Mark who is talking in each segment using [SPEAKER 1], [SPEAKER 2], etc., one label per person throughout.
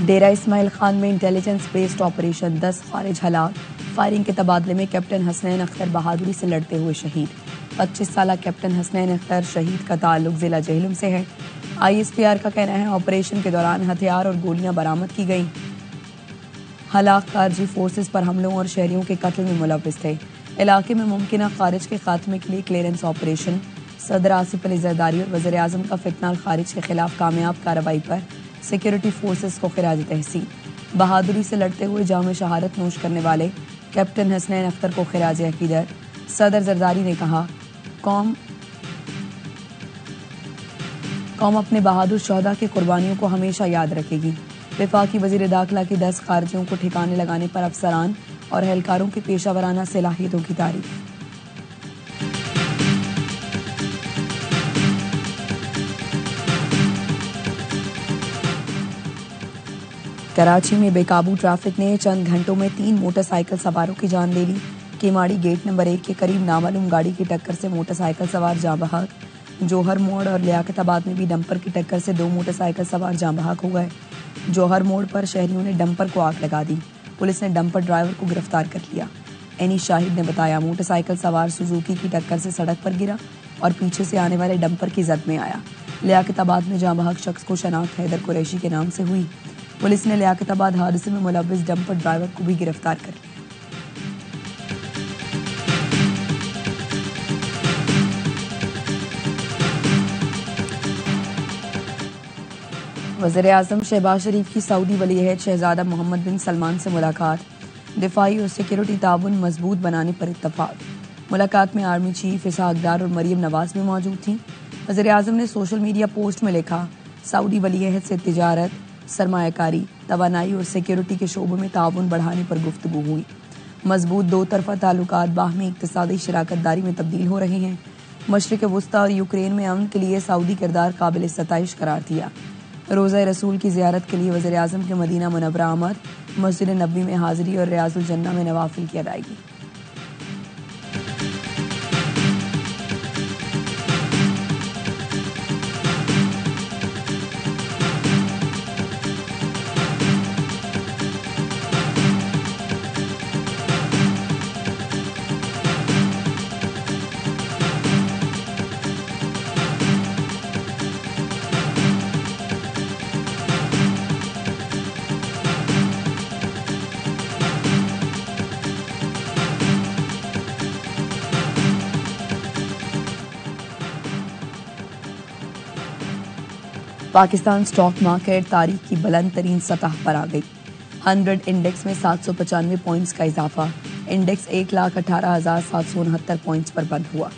[SPEAKER 1] ڈیرہ اسماعیل خان میں intelligence based operation 10 خارج ہلاک، فائرنگ کے تبادلے میں کیپٹن حسنین اختر بہادری سے لڑتے ہوئے شہید۔ 25 سالہ کیپٹن حسنین اختر شہید کا تعلق ضلع جہلم سے ہے۔ ISPR کا کہنا ہے آپریشن کے دوران ہتھیار اور گولیاں برآمد کی گئیں۔ ہلاک خارجی فورسز پر حملوں اور شہریوں کے قتل میں ملوث تھے۔ علاقے میں ممکنہ خارج کے خاتمے کے لیے کلیئرنس آپریشن۔ صدر آصف علی زرداری اور وزیر اعظم کا فتنہ الخارج کے خلاف کامیاب کارروائی پر سیکیورٹی فورسز کو خراج تحسین۔ بہادری سے لڑتے ہوئے جام شہادت نوش کرنے والے کیپٹن حسنین اختر کو خراج عقیدت۔ صدر زرداری نے کہا قوم اپنے بہادر شہداء کی قربانیوں کو ہمیشہ یاد رکھے گی۔ وفاقی وزیر داخلہ کی 10 خارجیوں کو ٹھکانے لگانے پر افسران اور اہلکاروں کی پیشہ ورانہ صلاحیتوں کی تعریف۔ کراچی میں بے قابو ٹریفک نے چند گھنٹوں میں 3 موٹر سائیکل سواروں کی جان لے لی۔ کیماڑی گیٹ نمبر 1 کے قریب نامعلوم گاڑی کی ٹکر سے موٹر سائیکل سوار جاں بحق۔ جوہر موڑ اور لیاقت آباد میں بھی ڈمپر کی ٹکر سے 2 موٹر سائیکل سوار جاں بحق ہو گئے۔ جوہر موڑ پر شہریوں نے ڈمپر کو آگ لگا دی۔ پولیس نے ڈمپر ڈرائیور کو گرفتار کر لیا۔ اینی شاہد نے بتایا موٹر سائیکل سوار سوزوکی کی ٹکر سے سڑک پر گرا اور پیچھے سے آنے والے ڈمپر کی زد میں آیا۔ لیاقت آباد میں جاں بحق شخص کو شناخت حیدر قریشی کے نام سے ہوئی۔ پولیس نے لیاقت آباد حادثے میں ملوث ڈمپر ڈرائیور کو بھی گرفتار کر لیا۔ وزیر اعظم شہباز شریف کی سعودی ولی عہد شہزادہ محمد بن سلمان سے ملاقات۔ دفاعی اور سیکیورٹی تعاون مضبوط بنانے پر اتفاق۔ ملاقات میں آرمی چیف اسحاق ڈار اور مریم نواز بھی موجود تھیں۔ وزیر اعظم نے سوشل میڈیا پوسٹ میں لکھا سعودی ولی عہد سے تجارت، سرمایہ کاری، توانائی اور سیکیورٹی کے شعبوں میں تعاون بڑھانے پر گفتگو ہوئی۔ مضبوط دو طرفہ تعلقات باہمی اقتصادی شراکت داری میں تبدیل ہو رہے ہیں۔ مشرق وسطیٰ اور یوکرین میں امن کے لیے سعودی کردار قابل ستائش قرار دیا۔ روضہ رسول کی زیارت کے لیے وزیر اعظم کے مدینہ منورہ آمد، مسجد نبوی میں حاضری اور ریاض الجنہ میں نوافل کی ادائیگی۔ پاکستان سٹاک مارکیٹ تاریخ کی بلند ترین سطح پر آ گئی۔ 100 انڈیکس میں 795 پوائنٹس کا اضافہ۔ انڈیکس 1,18,769 پوائنٹس پر بند ہوا۔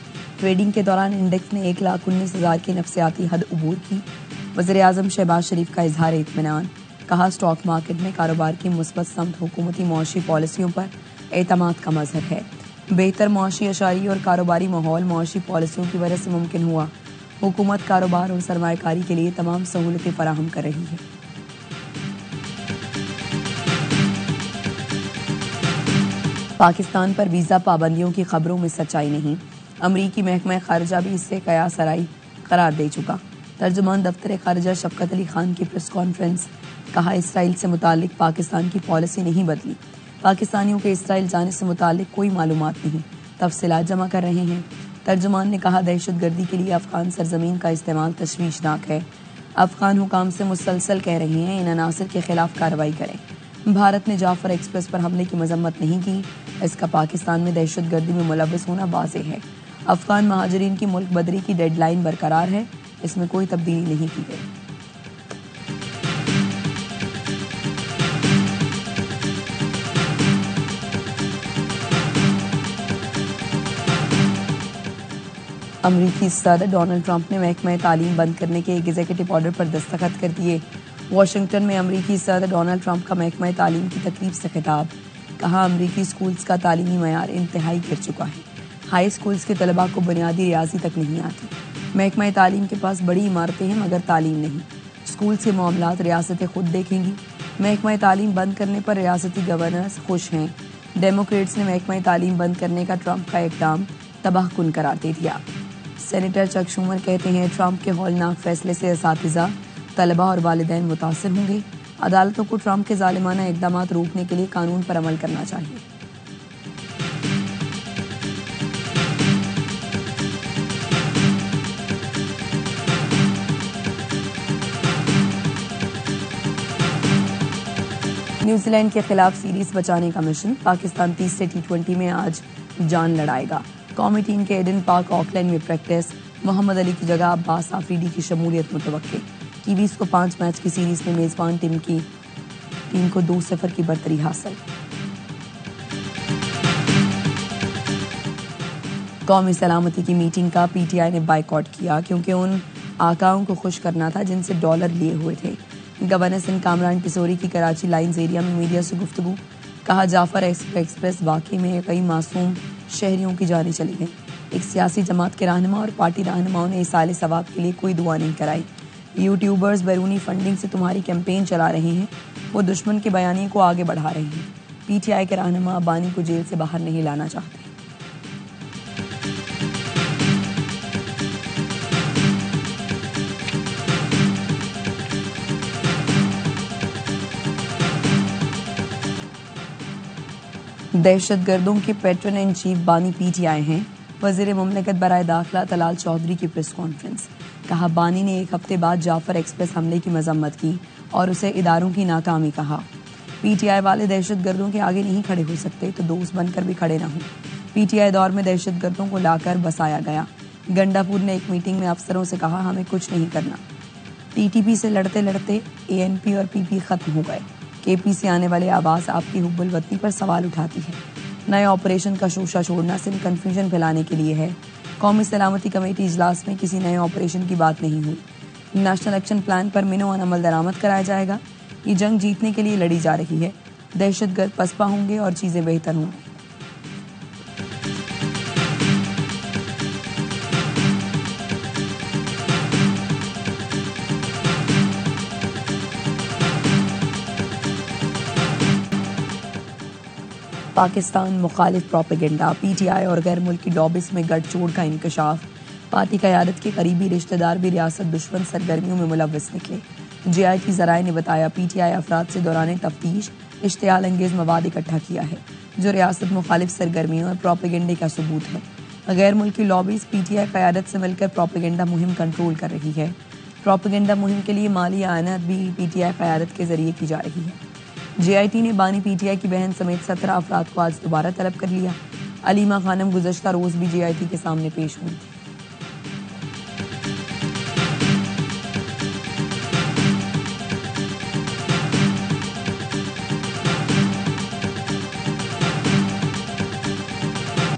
[SPEAKER 1] ٹریڈنگ کے دوران انڈیکس نے 1,19,000 کی نفسیاتی حد عبور کی۔ وزیر اعظم شہباز شریف کا اظہار اطمینان۔ کہا سٹاک مارکیٹ میں کاروبار کی مثبت سمت حکومتی معاشی پالیسیوں پر اعتماد کا مظہر ہے۔ بہتر معاشی اشاری اور کاروباری ماحول معاشی پالیسیوں کی وجہ سے ممکن ہوا۔ حکومت کاروبار اور سرمایہ کاری کے لیے تمام سہولتیں فراہم کر رہی ہے۔ پاکستان پر ویزا پابندیوں کی خبروں میں سچائی نہیں۔ امریکی محکمہ خارجہ بھی اس سے قیاس آرائی قرار دے چکا۔ ترجمان دفتر خارجہ شفقت علی خان کی پریس کانفرنس۔ کہا اسرائیل سے متعلق پاکستان کی پالیسی نہیں بدلی۔ پاکستانیوں کے اسرائیل جانے سے متعلق کوئی معلومات نہیں، تفصیلات جمع کر رہے ہیں۔ ترجمان نے کہا دہشت گردی کے لیے افغان سرزمین کا استعمال تشویشناک ہے۔ افغان حکام سے مسلسل کہہ رہے ہیں ان عناصر کے خلاف کارروائی کریں۔ بھارت نے جعفر ایکسپریس پر حملے کی مذمت نہیں کی۔ اس کا پاکستان میں دہشت گردی میں ملوث ہونا واضح ہے۔ افغان مہاجرین کی ملک بدری کی ڈیڈ لائن برقرار ہے، اس میں کوئی تبدیلی نہیں کی گئی۔ امریکی صدر ڈونلڈ ٹرمپ نے محکمہ تعلیم بند کرنے کے ایک ایگزیکٹو آرڈر پر دستخط کر دیے۔ واشنگٹن میں امریکی صدر ڈونلڈ ٹرمپ کا محکمہ تعلیم کی تقریب سے خطاب۔ کہا امریکی سکولز کا تعلیمی معیار انتہائی گر چکا ہے۔ ہائی سکولز کے طلباء کو بنیادی ریاضی تک نہیں آتی۔ محکمہ تعلیم کے پاس بڑی عمارتیں ہیں مگر تعلیم نہیں۔ سکولز کے معاملات ریاستیں خود دیکھیں گی۔ محکمہ تعلیم بند کرنے پر ریاستی گورنرز خوش ہیں۔ ڈیموکریٹس نے محکمہ تعلیم بند کرنے کا ٹرمپ کا اقدام تباہ کن قرار دے دیا۔ سینیٹر چک شومر کہتے ہیں ٹرمپ کے ہولناک فیصلے سے اساتذہ، طلباء اور والدین متاثر ہوں گے۔ عدالتوں کو ٹرمپ کے ظالمانہ اقدامات روکنے کے لیے قانون پر عمل کرنا چاہیے۔ نیوزی لینڈ کے خلاف سیریز بچانے کا مشن، پاکستان تیسرے T20 میں آج جان لڑائے گا۔ قومی ٹیم کے ایڈن پارک آکلینڈ میں پریکٹس، محمد علی کی جگہ عباس آفریدی کی شمولیت متوقع۔ کیویز کو 5 میچ کی سیریز میں میزبان ٹیم کو 2-0 کی برتری حاصل۔ قومی سلامتی کی میٹنگ کا پی ٹی آئی نے بائیکاٹ کیا کیونکہ ان آقاؤں کو خوش کرنا تھا جن سے ڈالر لیے ہوئے تھے۔ گورنر سندھ کامران ٹسوری کی کراچی لائنز ایریا میں میڈیا سے گفتگو، کہا جعفر ایکسپریس واقعے میں کئی معصوم شہریوں کی جانیں چلی گئیں۔ ایک سیاسی جماعت کے رہنما اور پارٹی رہنماؤں نے ایصال ثواب کے لیے کوئی دعا نہیں کرائی۔ یوٹیوبرز بیرونی فنڈنگ سے تمہاری کیمپین چلا رہے ہیں، وہ دشمن کے بیانیے کو آگے بڑھا رہے ہیں۔ پی ٹی آئی کے رہنما بانی کو جیل سے باہر نہیں لانا چاہتے۔ دہشت گردوں کے پیٹرن ان چیف بانی پی ٹی آئی ہیں، وزیر مملکت برائے داخلہ طلال چودھری کی پریس کانفرنس، کہا بانی نے ایک ہفتے بعد جعفر ایکسپریس حملے کی مذمت کی اور اسے اداروں کی ناکامی کہا۔ پی ٹی آئی والے دہشت گردوں کے آگے نہیں کھڑے ہو سکتے تو دوست بن کر بھی کھڑے نہ ہوں۔ پی ٹی آئی دور میں دہشت گردوں کو لا کر بسایا گیا۔ گنڈا پور نے ایک میٹنگ میں افسروں سے کہا ہمیں کچھ نہیں کرنا۔ ٹی ٹی پی سے لڑتے لڑتے اے این پی اور پی پی ختم ہو گئے۔ کے پی سے آنے والے آواز آپ کی حب الوطنی پر سوال اٹھاتی ہے۔ نئے آپریشن کا شوشہ چھوڑنا صرف کنفیوژن پھیلانے کے لیے ہے۔ قومی سلامتی کمیٹی اجلاس میں کسی نئے آپریشن کی بات نہیں ہوئی۔ نیشنل ایکشن پلان پر منوان عمل درآمد کرایا جائے گا۔ یہ جنگ جیتنے کے لیے لڑی جا رہی ہے۔ دہشت گرد پسپا ہوں گے اور چیزیں بہتر ہوں گی۔ پاکستان مخالف پروپیگنڈا، پی ٹی آئی اور غیر ملکی لابیز میں گٹھ جوڑ کا انکشاف۔ پارٹی قیادت کے قریبی رشتہ دار بھی ریاست دشمن سرگرمیوں میں ملوث نکلے۔ جے آئی ٹی ذرائع نے بتایا پی ٹی آئی افراد سے دوران تفتیش اشتعال انگیز مواد اکٹھا کیا ہے جو ریاست مخالف سرگرمیوں اور پروپیگنڈے کا ثبوت ہے۔ غیر ملکی لابیز پی ٹی آئی قیادت سے مل کر پروپیگنڈا مہم کنٹرول کر رہی ہے۔ پروپیگنڈا مہم کے لیے مالی اعانت بھی پی ٹی آئی قیادت کے ذریعے کی جا رہی ہے۔ جے آئی ٹی نے بانی پی ٹی آئی کی بہن سمیت 17 افراد کو آج دوبارہ طلب کر لیا۔ علیمہ خانم گزشتہ روز بھی جے آئی ٹی کے سامنے پیش ہوئی تھی۔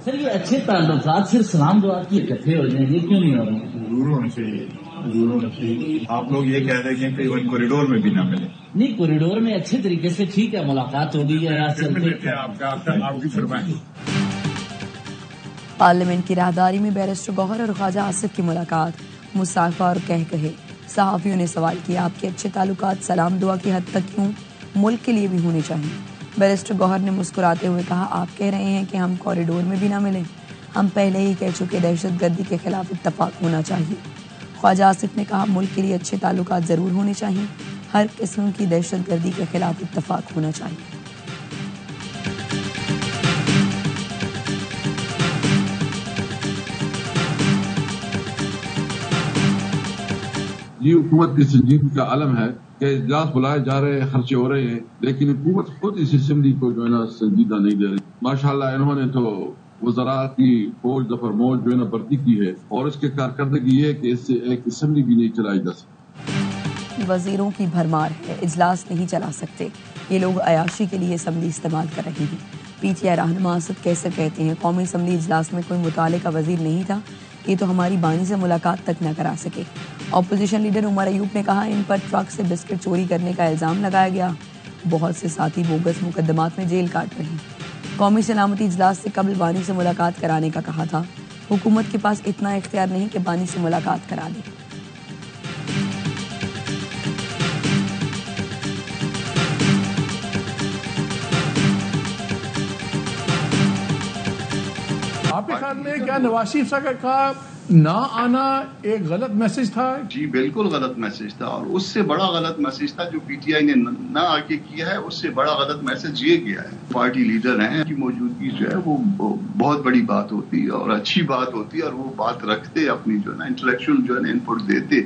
[SPEAKER 2] سر یہ اچھے تعلقات صرف سلام دعا کی اکٹھے ہو جائیں گے، کیوں نہیں ہو رہے؟
[SPEAKER 3] ضرور ہونا چاہیے، ضرور ہونا چاہیے۔ آپ لوگ یہ کہہ رہے ہیں کہ ایون کوریڈور میں بھی نہ ملے۔
[SPEAKER 2] نہیں، کوریڈور میں اچھے طریقے سے ٹھیک ہے، ملاقات ہوگی یا راہ چلتے۔
[SPEAKER 3] آپ کی فرمائیں۔
[SPEAKER 1] پارلیمنٹ کی راہداری میں بیرسٹر گوہر اور خواجہ آصف کی ملاقات، مصافحہ اور کہے۔ صحافیوں نے سوال کیا آپ کے اچھے تعلقات سلام دعا کی حد تک کیوں، ملک کے لیے بھی ہونے چاہیے۔ بیرسٹر گوہر نے مسکراتے ہوئے کہا آپ کہہ رہے ہیں کہ ہم کوریڈور میں بھی نہ ملیں، ہم پہلے ہی کہہ چکے دہشت گردی کے خلاف اتفاق ہونا چاہیے۔ خواجہ آصف نے کہا ملک کے لیے اچھے تعلقات ضرور ہونے چاہیے، ہر قسم کی دہشت گردی کے خلاف اتفاق ہونا چاہیے۔
[SPEAKER 4] یہ حکومت کی سنجیدگی کا علم ہے کہ اجلاس بلائے جا رہے ہیں، خرچے ہو رہے ہیں، لیکن حکومت خود اس اسمبلی کو جو ہے نا سنجیدہ نہیں لے رہی۔ ماشاءاللہ انہوں نے تو وزارات کی فوج دفر موج جو ہے نا بھرتی کی ہے، اور اس کے کارکردگی یہ ہے کہ اس سے ایک اسمبلی بھی نہیں چلائی جا سکتی۔
[SPEAKER 1] وزیروں کی بھرمار ہے، اجلاس نہیں چلا سکتے، یہ لوگ عیاشی کے لیے اسمبلی استعمال کر رہے ہیں۔ پی ٹی آئی رہنما اسد کیسر کہتے ہیں قومی اسمبلی اجلاس میں کوئی مطالعے کا وزیر نہیں تھا، یہ تو ہماری بانی سے ملاقات تک نہ کرا سکے۔ اپوزیشن لیڈر عمر ایوب نے کہا ان پر ٹرک سے بسکٹ چوری کرنے کا الزام لگایا گیا، بہت سے ساتھی بوگس مقدمات میں جیل کاٹ رہے ہیں۔ قومی سلامتی اجلاس سے قبل بانی سے ملاقات کرانے کا کہا تھا، حکومت کے پاس اتنا اختیار نہیں کہ بانی سے ملاقات کرا دے۔
[SPEAKER 5] آپ کے خیال میں کیا نواز شریف صاحب کا نہ آنا ایک غلط میسج تھا.
[SPEAKER 6] جی بالکل غلط میسج تھا، اور اس سے بڑا غلط میسج تھا جو پی ٹی آئی نے نہ آ کے کیا ہے. اس سے بڑا غلط میسج یہ گیا ہے، پارٹی لیڈر ہیں کی موجودگی جو ہے وہ بہت بڑی بات ہوتی ہے اور اچھی بات ہوتی ہے، اور وہ بات رکھتے اپنی جو ہے نا انٹلیکچوئل جو ہے نا انپٹ دیتے.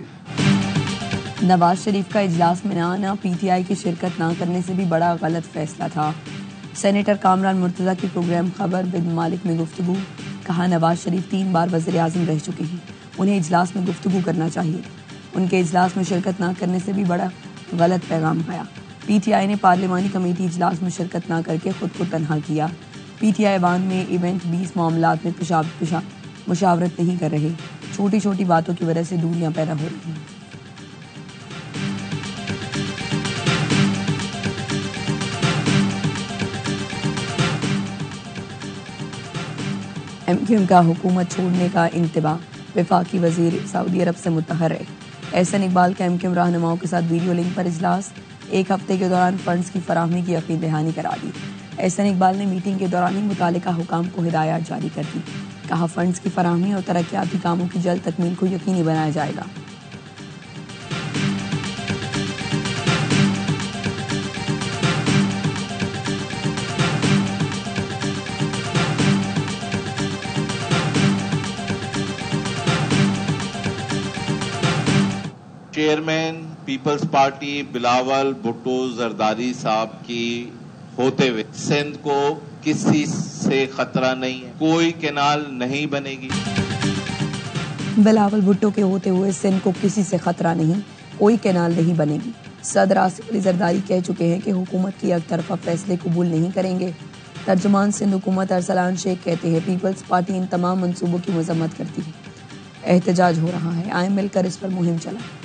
[SPEAKER 1] نواز شریف کا اجلاس میں نہ آنا پی ٹی آئی کی شرکت نہ کرنے سے بھی بڑا غلط فیصلہ تھا. سینیٹر کامران مرتضیٰ کی پروگرام خبر بن مالک میں گفتگو. کہا نواز شریف 3 بار وزیر اعظم رہ چکے ہیں، انہیں اجلاس میں گفتگو کرنا چاہیے. ان کے اجلاس میں شرکت نہ کرنے سے بھی بڑا غلط پیغام گیا. پی ٹی آئی نے پارلیمانی کمیٹی اجلاس میں شرکت نہ کر کے خود کو تنہا کیا. پی ٹی آئی ایوان میں ایونٹ 20 معاملات میں مشاورت نہیں کر رہے. چھوٹی چھوٹی باتوں کی وجہ سے دوریاں پیدا ہو رہی ہیں. ایم کیو ایم کا حکومت چھوڑنے کا انتباہ. وفاقی وزیر سعودی عرب سے متحرک. احسن اقبال کا ایم کیو ایم رہنماؤں کے ساتھ ویڈیو لنک پر اجلاس. 1 ہفتے کے دوران فنڈز کی فراہمی کی یقین دہانی کرا دی. احسن اقبال نے میٹنگ کے دوران ہی متعلقہ حکام کو ہدایات جاری کر دی. کہا فنڈز کی فراہمی اور ترقیاتی کاموں کی جلد تکمیل کو یقینی بنایا جائے گا.
[SPEAKER 7] چیئرمین پیپلز پارٹی بلاول بھٹو زرداری صاحب کی ہوتے ہوئے سندھ کو کسی سے خطرہ نہیں ہے، کوئی کینال نہیں بنے گی.
[SPEAKER 1] بلاول بھٹو کے ہوتے ہوئے سندھ کو کسی سے خطرہ نہیں، کوئی کینال نہیں بنے گی. صدر آصف علی زرداری کہہ چکے ہیں کہ حکومت کی یک طرفہ فیصلے قبول نہیں کریں گے. ترجمان سندھ حکومت ارسلان شیخ کہتے ہیں پیپلز پارٹی ان تمام منصوبوں کی مذمت کرتی ہے. احتجاج ہو رہا ہے، آئیں مل کر اس پر مہم چلائیں.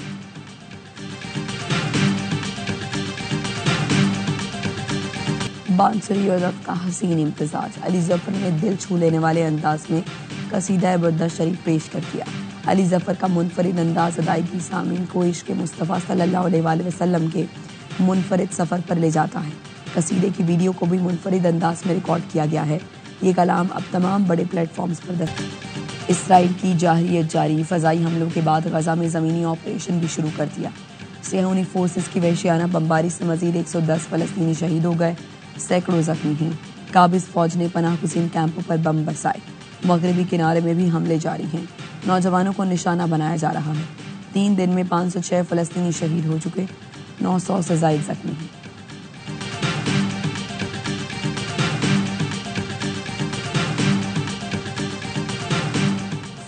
[SPEAKER 1] بانسری اور رقص کا حسین امتزاج. علی ظفر نے دل چھو لینے والے انداز میں قصیدہ بردہ شریف پیش کر دیا. علی ظفر کا منفرد انداز ادائیگی سامعین کو عشق مصطفیٰ صلی اللہ علیہ وآلہ وسلم کے منفرد سفر پر لے جاتا ہے. قصیدے کی ویڈیو کو بھی منفرد انداز میں ریکارڈ کیا گیا ہے. یہ کلام اب تمام بڑے پلیٹ فارمز پر دستیاب. اسرائیل کی جارحیت جاری. فضائی حملوں کے بعد غزہ میں زمینی آپریشن بھی شروع کر دیا. صہیونی فورسز کی وحشیانہ بمباری سے مزید 110 فلسطینی شہید ہو گئے، سینکڑوں زخمی ہیں. قابض فوج نے پناہ گزین کیمپوں پر بم برسائے. مغربی کنارے میں بھی حملے جاری ہیں. نوجوانوں کو نشانہ بنایا جا رہا ہے. 3 دن میں 506 فلسطینی شہید ہو چکے، 900 سے زائد زخمی ہیں.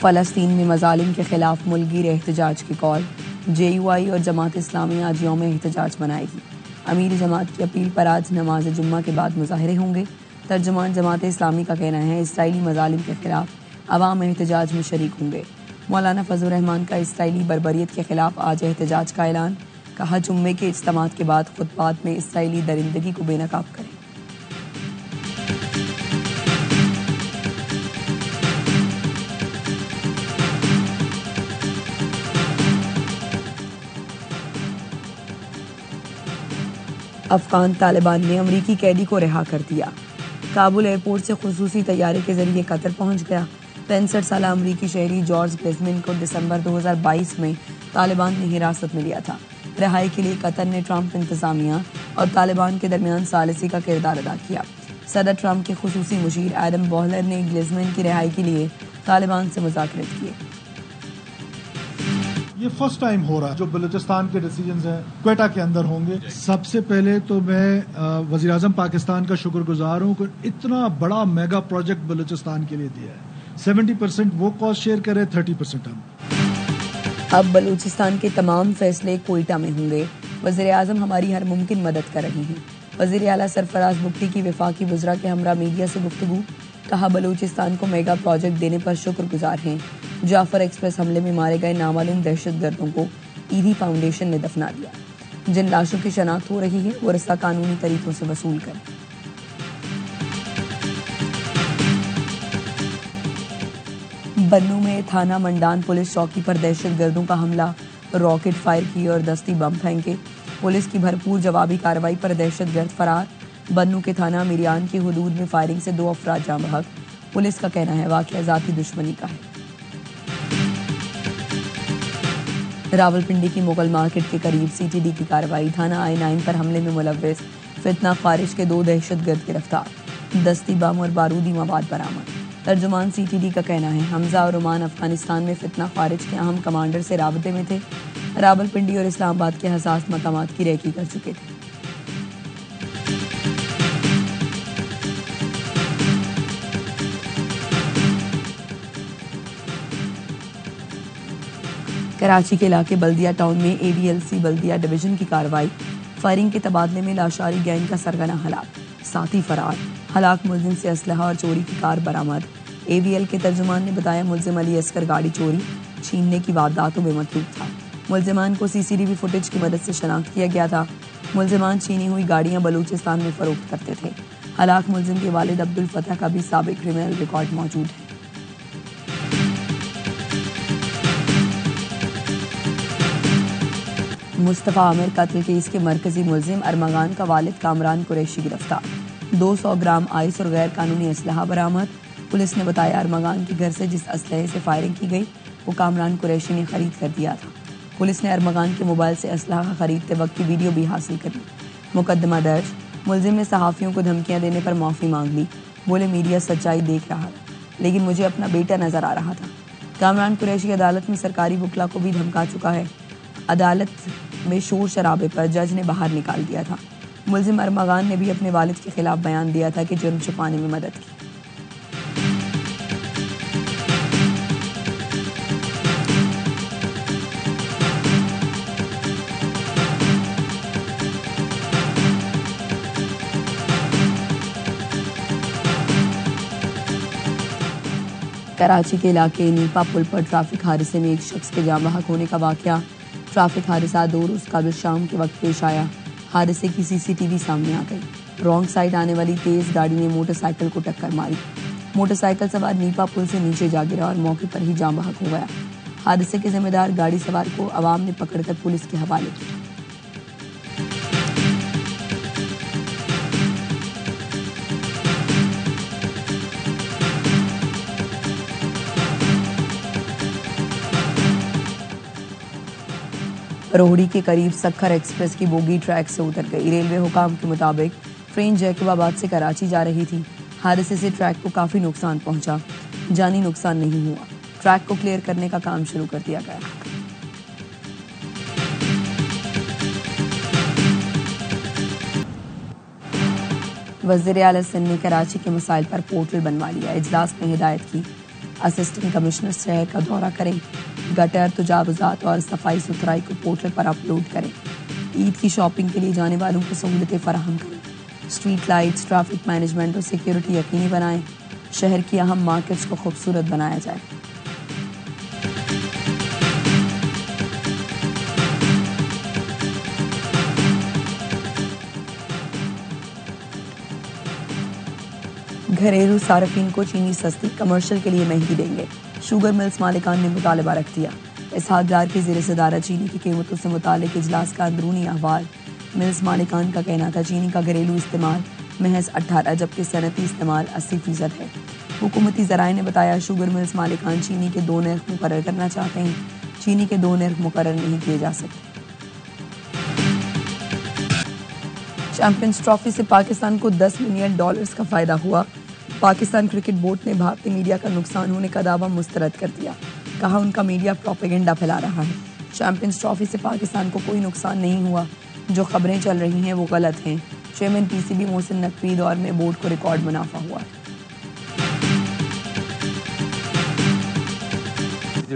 [SPEAKER 1] فلسطین میں مظالم کے خلاف ملک گیر احتجاج کی کال. جے یو آئی اور جماعت اسلامی آج یوم احتجاج منائے گی. امیر جماعت کی اپیل پر آج نماز جمعہ کے بعد مظاہرے ہوں گے. ترجمان جماعت اسلامی کا کہنا ہے اسرائیلی مظالم کے خلاف عوام احتجاج میں شریک ہوں گے. مولانا فضل الرحمان کا اسرائیلی بربریت کے خلاف آج احتجاج کا اعلان. کہا جمعے کے اجتماعات کے بعد خطبات میں اسرائیلی درندگی کو بے نقاب کریں. افغان طالبان نے امریکی قیدی کو رہا کر دیا. کابل ایئرپورٹ سے خصوصی طیارے کے ذریعے قطر پہنچ گیا. 65 سالہ امریکی شہری جارج گلیزمن کو دسمبر 2022 میں طالبان نے حراست میں لیا تھا. رہائی کے لیے قطر نے ٹرمپ انتظامیہ اور طالبان کے درمیان ثالثی کا کردار ادا کیا. صدر ٹرمپ کے خصوصی مشیر ایڈم بوہلر نے گلیزمن کی رہائی کے لیے طالبان سے مذاکرات کیے.
[SPEAKER 8] یہ فرسٹ ٹائم ہو رہا ہے جو بلوچستان کے ڈیسیجنز ہیں کوئٹہ کے اندر ہوں گے. سب سے پہلے تو میں وزیر اعظم پاکستان کا شکر گزار ہوں کہ اتنا بڑا میگا پروجیکٹ بلوچستان کے لیے دیا ہے. 70% وہ کاسٹ شیئر کرے، 30% ہم.
[SPEAKER 1] اب بلوچستان کے تمام فیصلے کوئٹہ میں ہوں گے. وزیر اعظم ہماری ہر ممکن مدد کر رہے ہیں. وزیر اعلیٰ سرفراز بگٹی کی وفاقی وزراء کے ہمراہ میڈیا سے گفتگو. کہا بلوچستان کو میگا پروجیکٹ دینے پر شکر گزار ہیں. جعفر ایکسپریس حملے میں مارے گئے نامعلوم دہشت گردوں کو ایدھی فاؤنڈیشن نے دفنا دیا. جن لاشوں کی شناخت ہو رہی ہے وہ رستہ قانونی طریقوں سے وصول کریں. بنوں میں تھانہ منڈان پولیس چوکی پر دہشت گردوں کا حملہ. راکٹ فائر کیے اور دستی بم پھینکے. پولیس کی بھرپور جوابی کارروائی پر دہشت گرد فرار. بنوں کے تھانہ میریان کی حدود میں فائرنگ سے 2 افراد جاں بحق. پولیس کا کہنا ہے واقعہ ذاتی دشمنی کا ہے. راولپنڈی کی مغل مارکیٹ کے قریب سی ٹی ڈی کی کارروائی، تھانہ I-9 پر حملے میں ملوث فتنہ خارج کے 2 دہشت گرد گرفتار، دستی بم اور بارودی مواد برآمد۔ ترجمان سی ٹی ڈی کا کہنا ہے حمزہ اور رومان افغانستان میں فتنہ خارج کے اہم کمانڈر سے رابطے میں تھے، راولپنڈی اور اسلام آباد کے حساس مقامات کی ریکی کر چکے تھے۔ کراچی کے علاقے بلدیہ ٹاؤن میں ADLC بلدیہ ڈویژن کی کارروائی، فائرنگ کے تبادلے میں لاشاری گینگ کا سرغنہ ہلاک، ساتھی فرار، ہلاک ملزم سے اسلحہ اور چوری کی کار برآمد۔ AVL کے ترجمان نے بتایا ملزم علی اصغر گاڑی چوری چھیننے کی وارداتوں میں مطلوب تھا۔ ملزمان کو CCTV فوٹیج کی مدد سے شناخت کیا گیا تھا۔ ملزمان چھینی ہوئی گاڑیاں بلوچستان میں فروخت کرتے تھے۔ ہلاک ملزم کے والد عبدالفتح کا بھی سابق کرمنل ریکارڈ موجود ہے۔ مصطفیٰ عامر قتل کیس کے مرکزی ملزم ارمغان کا والد کامران قریشی گرفتار، 200 گرام آئس اور غیر قانونی اسلحہ برآمد۔ پولیس نے بتایا ارمغان کے گھر سے جس اسلحے سے فائرنگ کی گئی وہ کامران قریشی نے خرید کر دیا تھا۔ پولیس نے ارمغان کے موبائل سے اسلحہ خریدتے وقت کی ویڈیو بھی حاصل کری۔ مقدمہ درج، ملزم نے صحافیوں کو دھمکیاں دینے پر معافی مانگ لی، بولے میڈیا سچائی دیکھ رہا تھا لیکن مجھے اپنا بیٹا نظر آ رہا تھا۔ کامران قریشی عدالت میں سرکاری وکلا کو بھی دھمکا چکا ہے۔ عدالت میں شور شرابے پر جج نے باہر نکال دیا تھا۔ ملزم ارمغان نے بھی اپنے والد کے خلاف بیان دیا تھا کہ جرم چھپانے میں مدد کی۔ کراچی کے علاقے نیپا پل پر ٹریفک حادثے میں ایک شخص کے جاں بحق ہونے کا واقعہ، ٹریفک حادثہ 2 روز قبل شام کے وقت پیش آیا۔ حادثے کی CCTV سامنے آ گئی۔ رانگ سائڈ آنے والی تیز گاڑی نے موٹر سائیکل کو ٹکر ماری۔ موٹر سائیکل سوار نیپا پل سے نیچے جا گرا اور موقع پر ہی جاں بحق ہو گیا۔ حادثے کے ذمہ دار گاڑی سوار کو عوام نے پکڑ کر پولیس کے حوالے کیا۔ روہڑی کے قریب سکھر ایکسپریس کی بوگی ٹریک سے اتر گئی۔ ریلوے حکام کے مطابق ٹرین جیکب آباد سے کراچی جا رہی تھی۔ حادثے سے ٹریک کو کافی نقصان پہنچا، جانی نقصان نہیں ہوا۔ ٹریک کو کلیئر کرنے کا کام شروع کر دیا گیا۔ وزیر اعلیٰ سندھ نے کراچی کے مسائل پر پورٹل بنوا لیا۔ اجلاس میں ہدایت کی اسسٹنٹ کمشنر شہر کا دورہ کریں، گٹر تجاوزات اور صفائی ستھرائی کو پورٹل پر اپلوڈ کریں، عید کی شاپنگ کے لیے جانے والوں کو سہولتیں فراہم کریں، اسٹریٹ لائٹس، ٹریفک مینجمنٹ اور سیکیورٹی یقینی بنائیں، شہر کی اہم مارکیٹس کو خوبصورت بنایا جائے۔ گھریلو صارفین کو چینی سستی، کمرشل کے لیے مہنگی دیں گے، شوگر ملز مالکان نے مطالبہ رکھ دیا۔ اسحاق ڈار کی زیر صدارت چینی کی قیمتوں سے متعلق اجلاس کا اندرونی احوال۔ ملز مالکان کا کہنا تھا چینی کا گھریلو استعمال محض 18 جبکہ صنعتی استعمال 80% ہے۔ حکومتی ذرائع نے بتایا شوگر ملز مالکان چینی کے 2 نرخ مقرر کرنا چاہتے ہیں، چینی کے 2 نرخ مقرر نہیں کیے جا سکتے۔ چیمپئنز ٹرافی سے پاکستان کو $10 ملین کا فائدہ ہوا۔ پاکستان کرکٹ بورڈ نے بھارتی میڈیا کا نقصان ہونے کا دعویٰ مسترد کر دیا، کہا ان کا میڈیا پروپیگنڈا پھیلا رہا ہے۔ چیمپئنز ٹرافی سے پاکستان کو کوئی نقصان نہیں ہوا، جو خبریں چل رہی ہیں وہ غلط ہیں۔ چیئرمین PCB محسن نقوی دور میں بورڈ کو ریکارڈ منافع ہوا ہے۔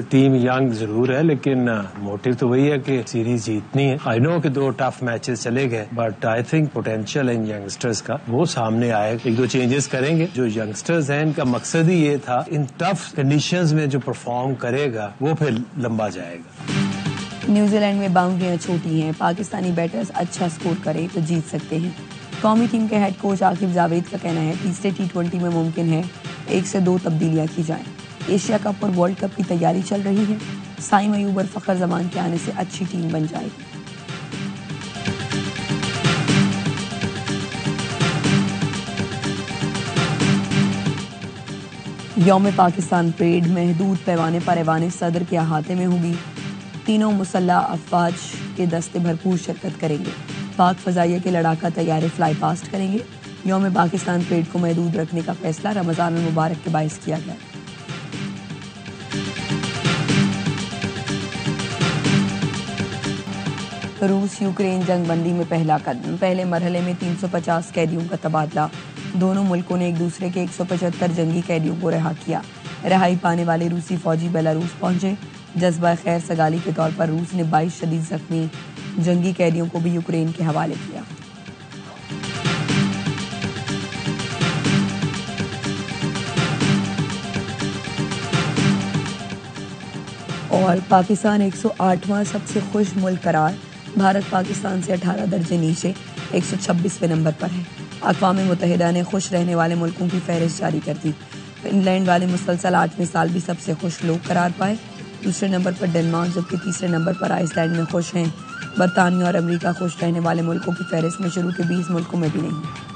[SPEAKER 9] ٹیم ینگ ضرور ہے لیکن موٹیو تو وہی ہے کہ سیریز جیتنی ہے۔ آئی نو کہ 2 ٹف میچز چلے گئے but I think potential in youngsters کا وہ سامنے آئے، 1-2 چینجز کریں گے۔ جو ینگسٹرز ہیں ان کا مقصد ہی یہ تھا ان ٹف کنڈیشنز میں جو پرفارم کرے گا وہ پھر لمبا جائے گا۔
[SPEAKER 1] نیوزی لینڈ میں باؤنڈریاں چھوٹی ہیں، پاکستانی بیٹرز اچھا سکور کریں تو جیت سکتے ہیں۔ قومی ٹیم کے ہیڈ کوچ عاقب جاوید کا کہنا ہے تیسرے T20 میں ممکن ہے 1 سے 2 تبدیلیاں کی جائیں۔ ایشیا کپ اور ورلڈ کپ کی تیاری چل رہی ہے، سائم ایوب اور فخر زمان کے آنے سے اچھی ٹیم بن جائے گی۔ یوم پاکستان پریڈ محدود پیمانے پر ایوان صدر کے احاطے میں ہوگی۔ تینوں مسلح افواج کے دستے بھرپور شرکت کریں گے. پاک فضائیہ کے لڑاکا طیارے فلائی پاسٹ کریں گے. یوم پاکستان پریڈ کو محدود رکھنے کا فیصلہ رمضان المبارک کے باعث کیا گیا. روس یوکرین جنگ بندی میں پہلا قدم. پہلے مرحلے میں 350 قیدیوں کا تبادلہ. دونوں ملکوں نے ایک دوسرے کے 175 جنگی قیدیوں کو رہا کیا. رہائی پانے والے روسی فوجی بیلاروس پہنچے. جذبہ خیر سگالی کے طور پر روس نے 22 شدید زخمی جنگی قیدیوں کو بھی یوکرین کے حوالے کیا. اور پاکستان 108واں سب سے خوش ملک قرار. بھارت پاکستان سے 18 درجے نیچے 126ویں نمبر پر ہے. اقوام متحدہ نے خوش رہنے والے ملکوں کی فہرست جاری کر دی. فن لینڈ والے مسلسل 8ویں سال بھی سب سے خوش لوگ قرار پائے. دوسرے نمبر پر ڈنمارک جبکہ تیسرے نمبر پر آئس لینڈ میں خوش ہیں. برطانیہ اور امریکہ خوش رہنے والے ملکوں کی فہرست میں شروع کے 20 ملکوں میں بھی نہیں.